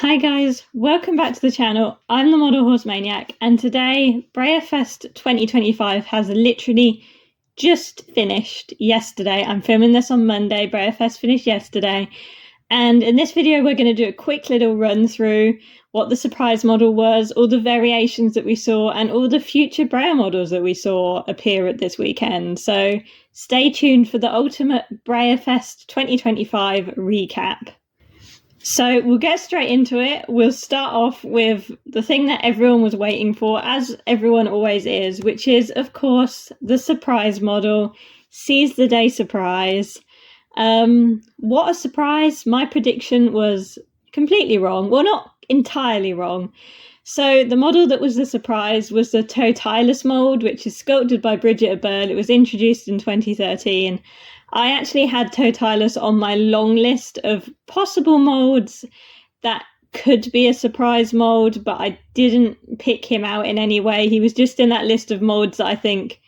Hi guys, welcome back to the channel. I'm the Model Horse Maniac, and today Breyerfest 2025 has literally just finished yesterday. I'm filming this on Monday. Breyerfest finished yesterday, and in this video we're going to do a quick little run through what the surprise model was, all the variations that we saw, and all the future Breyer models that we saw appear at this weekend. So stay tuned for the ultimate Breyerfest 2025 recap. So we'll get straight into it. We'll start off with the thing that everyone was waiting for, as everyone always is, which is, of course, the surprise model. Seize the day surprise. What a surprise. My prediction was completely wrong. Well, not entirely wrong. So the model that was the surprise was the Totilas mold, which is sculpted by Bridget Burl. It was introduced in 2013. I actually had Totilas on my long list of possible molds that could be a surprise mold, but I didn't pick him out in any way. He was just in that list of molds that I think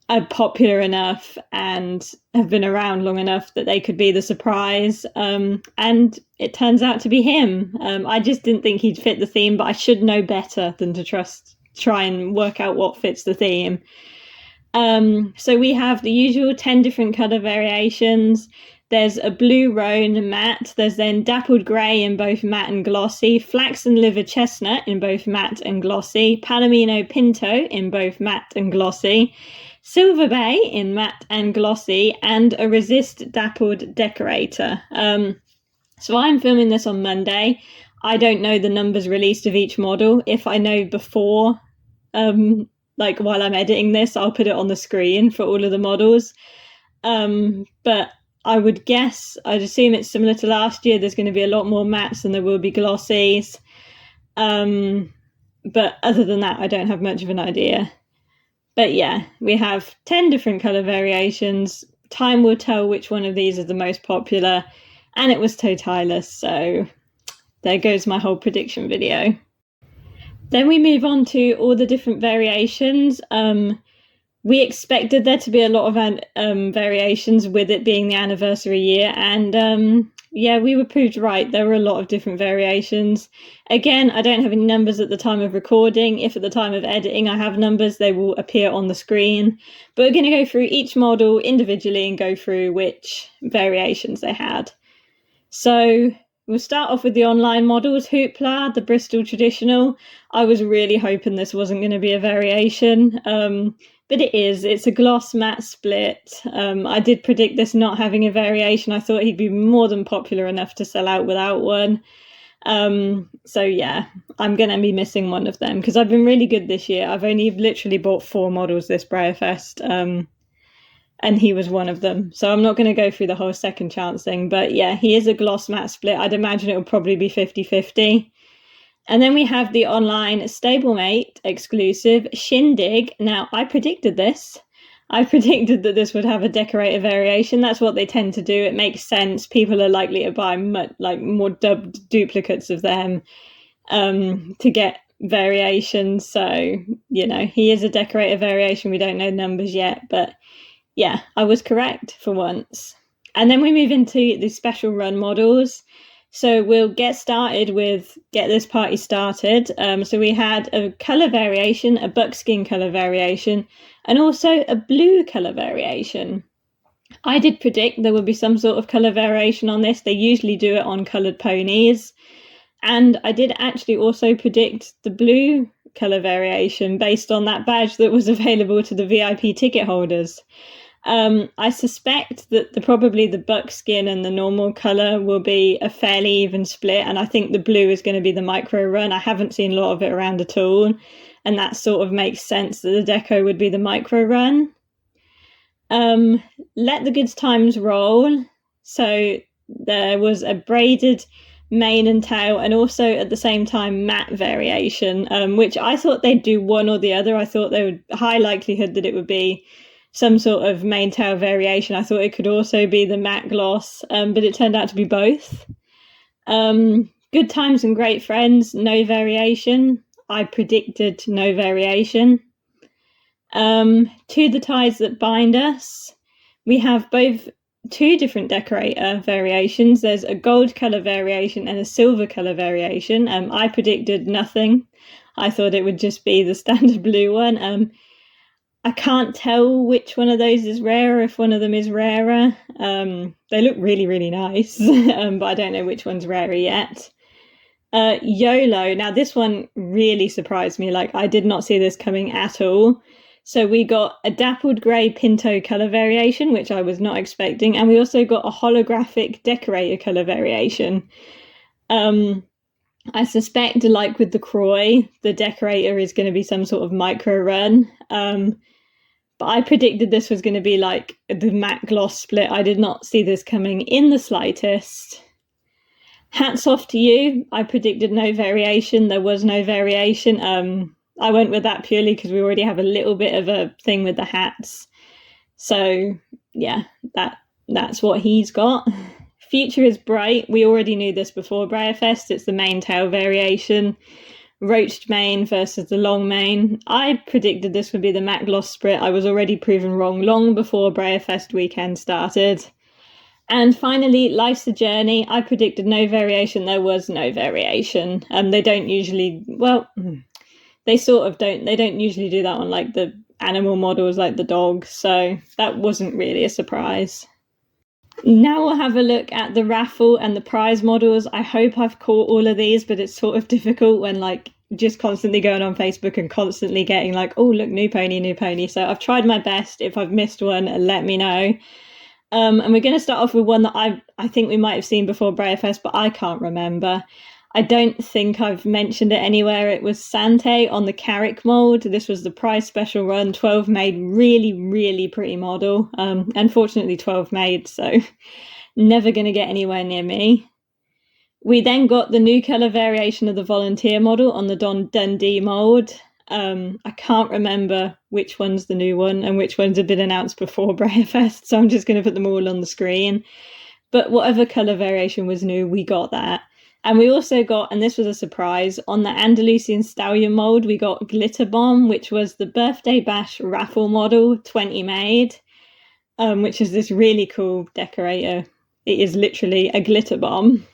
are popular enough and have been around long enough that they could be the surprise. And it turns out to be him. I just didn't think he'd fit the theme, but I should know better than to try and work out what fits the theme. So we have the usual 10 different colour variations. There's a blue roan matte, there's then dappled grey in both matte and glossy, flaxen liver chestnut in both matte and glossy, palomino pinto in both matte and glossy, silver bay in matte and glossy, and a resist dappled decorator. So I'm filming this on Monday. I don't know the numbers released of each model. If I know before, while I'm editing this, I'll put it on the screen for all of the models. But I would guess, I'd assume it's similar to last year. There's going to be a lot more mattes than there will be glossies. But other than that, I don't have much of an idea. But yeah, we have 10 different colour variations. Time will tell which one of these is the most popular. And it was Totilas, so there goes my whole prediction video. Then we move on to all the different variations. We expected there to be a lot of variations with it being the anniversary year. And yeah, we were proved right. There were a lot of different variations. Again, I don't have any numbers at the time of recording. If at the time of editing I have numbers, they will appear on the screen. But we're going to go through each model individually and go through which variations they had. So we'll start off with the online models. Hoopla, the Bristol traditional. I was really hoping this wasn't going to be a variation, but it is. It's a gloss matte split. I did predict this not having a variation. I thought he'd be more than popular enough to sell out without one. So yeah, I'm going to be missing one of them because I've been really good this year. I've only literally bought 4 models this Breyerfest. And he was one of them. So I'm not going to go through the whole second chance thing. But yeah, he is a gloss matte split. I'd imagine it will probably be 50-50. And then we have the online stablemate exclusive Shindig. Now, I predicted this. I predicted that this would have a decorator variation. That's what they tend to do. It makes sense. People are likely to buy more dubbed duplicates of them to get variations. So, you know, he is a decorator variation. We don't know numbers yet, but yeah, I was correct for once. And then we move into the special run models. So we'll get started with Get This Party Started. So we had a colour variation, a buckskin colour variation, and also a blue colour variation. I did predict there would be some sort of colour variation on this. They usually do it on coloured ponies. And I did actually also predict the blue colour variation based on that badge that was available to the VIP ticket holders. I suspect that probably the buckskin and the normal colour will be a fairly even split, and I think the blue is going to be the micro run. I haven't seen a lot of it around at all, and that sort of makes sense that the deco would be the micro run. Let the Goods Times Roll. So there was a braided mane and tail, and also at the same time matte variation, which I thought they'd do one or the other. I thought there would high likelihood that it would be some sort of mane tail variation. I thought it could also be the matte gloss, but it turned out to be both. Good Times and Great Friends, no variation. I predicted no variation. To the Ties That Bind Us, we have both two different decorator variations. There's a gold colour variation and a silver colour variation. I predicted nothing. I thought it would just be the standard blue one. I can't tell which one of those is rarer, if one of them is rarer. They look really, really nice, but I don't know which one's rarer yet. YOLO. Now, this one really surprised me. Like, I did not see this coming at all. So we got a dappled grey Pinto colour variation, which I was not expecting. And we also got a holographic decorator colour variation. I suspect, like with the Croy, the decorator is going to be some sort of micro run. But I predicted this was going to be like the matte gloss split. I did not see this coming in the slightest. Hats off to you. I predicted no variation. There was no variation. I went with that purely because we already have a little bit of a thing with the hats. So yeah, that's what he's got. Future is bright. We already knew this before Breyerfest. It's the main tail variation. Roached mane versus the long mane. I predicted this would be the matte gloss split. I was already proven wrong long before Breyerfest weekend started. And finally, Life's a Journey. I predicted no variation. There was no variation. They don't usually, well, they sort of don't. They don't usually do that on like the animal models, like the dog. So that wasn't really a surprise. Now we'll have a look at the raffle and the prize models. I hope I've caught all of these, but it's sort of difficult when like just constantly going on Facebook and constantly getting like, oh, look, new pony, new pony. So I've tried my best. If I've missed one, let me know. And we're going to start off with one that I think we might have seen before Breyerfest, but I can't remember. I don't think I've mentioned it anywhere. It was Sante on the Carrick mould. This was the prize special run, 12 made, really, really pretty model. Unfortunately, 12 made, so never going to get anywhere near me. We then got the new colour variation of the volunteer model on the Dundee mould. I can't remember which one's the new one and which ones have been announced before Breyerfest, so I'm just going to put them all on the screen. But whatever colour variation was new, we got that. And we also got, and this was a surprise, on the Andalusian Stallion mould, we got Glitter Bomb, which was the Birthday Bash raffle model, 20 made, which is this really cool decorator. It is literally a glitter bomb.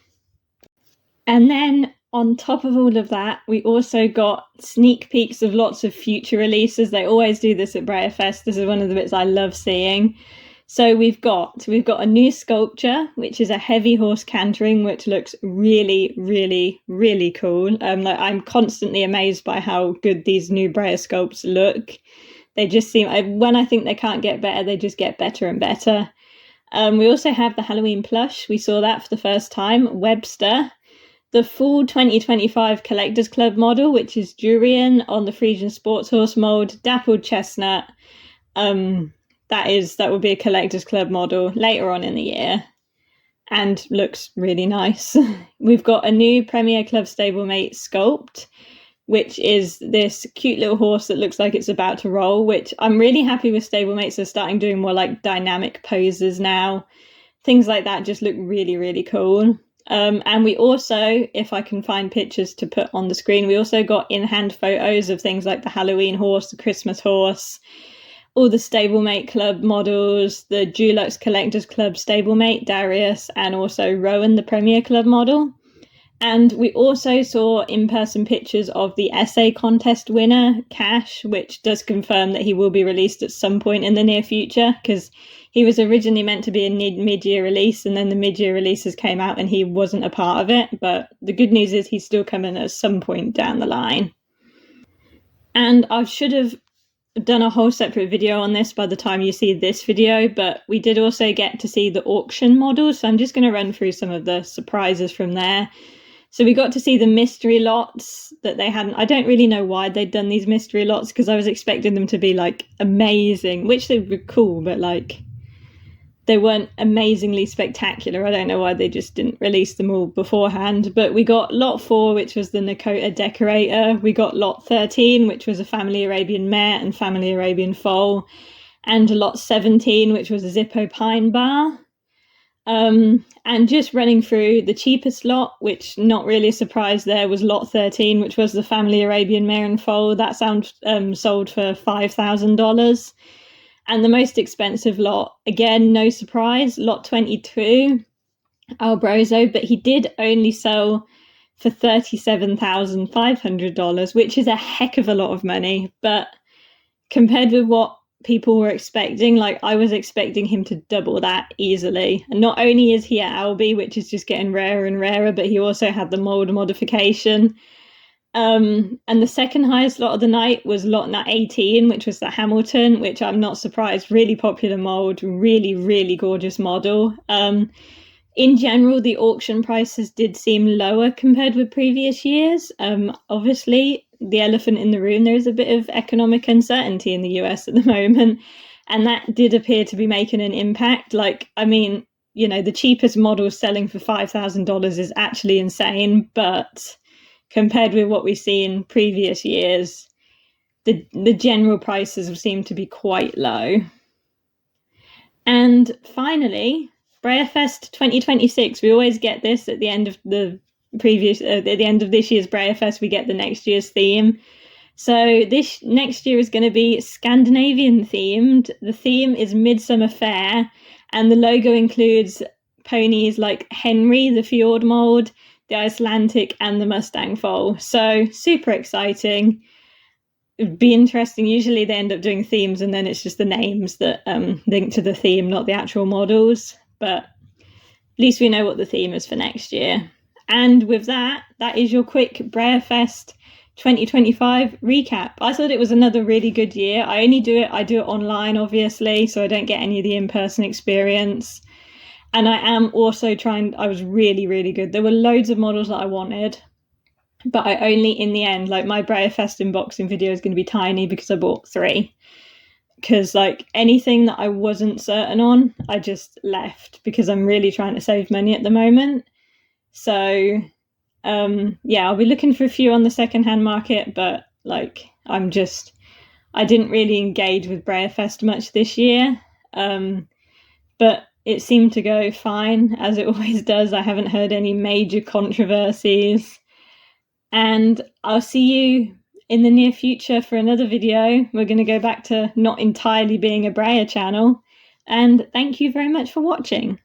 And then on top of all of that, we also got sneak peeks of lots of future releases. They always do this at Breyerfest. This is one of the bits I love seeing. So we've got a new sculpture, which is a heavy horse cantering, which looks really, really, really cool. Like I'm constantly amazed by how good these new Breyer sculpts look. They just seem, when I think they can't get better, they just get better and better. We also have the Halloween plush. We saw that for the first time. Webster, the full 2025 Collectors Club model, which is Durian on the Frisian Sports Horse mould, dappled chestnut. That will be a Collectors Club model later on in the year and looks really nice. We've got a new Premier Club stablemate sculpt, which is this cute little horse that looks like it's about to roll, which I'm really happy with stablemates. They're starting doing more like dynamic poses now. Things like that just look really, really cool. And we also, if I can find pictures to put on the screen, we also got in-hand photos of things like the Halloween horse, the Christmas horse, all the Stablemate Club models, the Dulux Collectors Club Stablemate, Darius, and also Rowan, the Premier Club model. And we also saw in-person pictures of the essay contest winner, Cash, which does confirm that he will be released at some point in the near future, because he was originally meant to be a mid-year release, and then the mid-year releases came out and he wasn't a part of it. But the good news is he's still coming at some point down the line. And I should have done a whole separate video on this by the time you see this video, but we did also get to see the auction models, so I'm just going to run through some of the surprises from there. So we got to see the mystery lots that they hadn't. I don't really know why they'd done these mystery lots, because I was expecting them to be like amazing, which they were cool, but like they weren't amazingly spectacular. I don't know why they just didn't release them all beforehand. But we got lot 4, which was the Nakota decorator. We got lot 13, which was a family Arabian mare and family Arabian foal, and lot 17, which was a Zippo pine bar. And just running through the cheapest lot, which not really a surprise there, was lot 13, which was the family Arabian mare and foal. That sold for $5,000. And the most expensive lot, again, no surprise, lot 22, Albrozo, but he did only sell for $37,500, which is a heck of a lot of money. But compared with what people were expecting, like I was expecting him to double that easily. And not only is he at Albi, which is just getting rarer and rarer, but he also had the mold modification. And the second highest lot of the night was lot 18, which was the Hamilton, which I'm not surprised, really popular mold, really, really gorgeous model. In general, the auction prices did seem lower compared with previous years. Obviously, the elephant in the room, there is a bit of economic uncertainty in the US at the moment, and that did appear to be making an impact. Like, I mean, you know, the cheapest model selling for $5,000 is actually insane, but compared with what we see in previous years, the general prices seem to be quite low. And finally, Breyerfest 2026. We always get this at the end of the at the end of this year's Breyerfest, we get the next year's theme. So this next year is going to be Scandinavian themed. The theme is Midsummer Fair, and the logo includes ponies like Henry, the fjord mold, the Icelandic, and the Mustang foal. So super exciting. It'd be interesting. Usually they end up doing themes and then it's just the names that link to the theme, not the actual models. But at least we know what the theme is for next year. And with that, that is your quick Breyerfest 2025 recap. I thought it was another really good year. I do it online, obviously, so I don't get any of the in-person experience. And I am also I was really, really good. There were loads of models that I wanted, but I only, in the end, like my Breyerfest unboxing video is going to be tiny because I bought 3. Because like anything that I wasn't certain on, I just left because I'm really trying to save money at the moment. So I'll be looking for a few on the secondhand market, but like I didn't really engage with Breyerfest much this year. But it seemed to go fine, as it always does. I haven't heard any major controversies. And I'll see you in the near future for another video. We're going to go back to not entirely being a Breyer channel. And thank you very much for watching.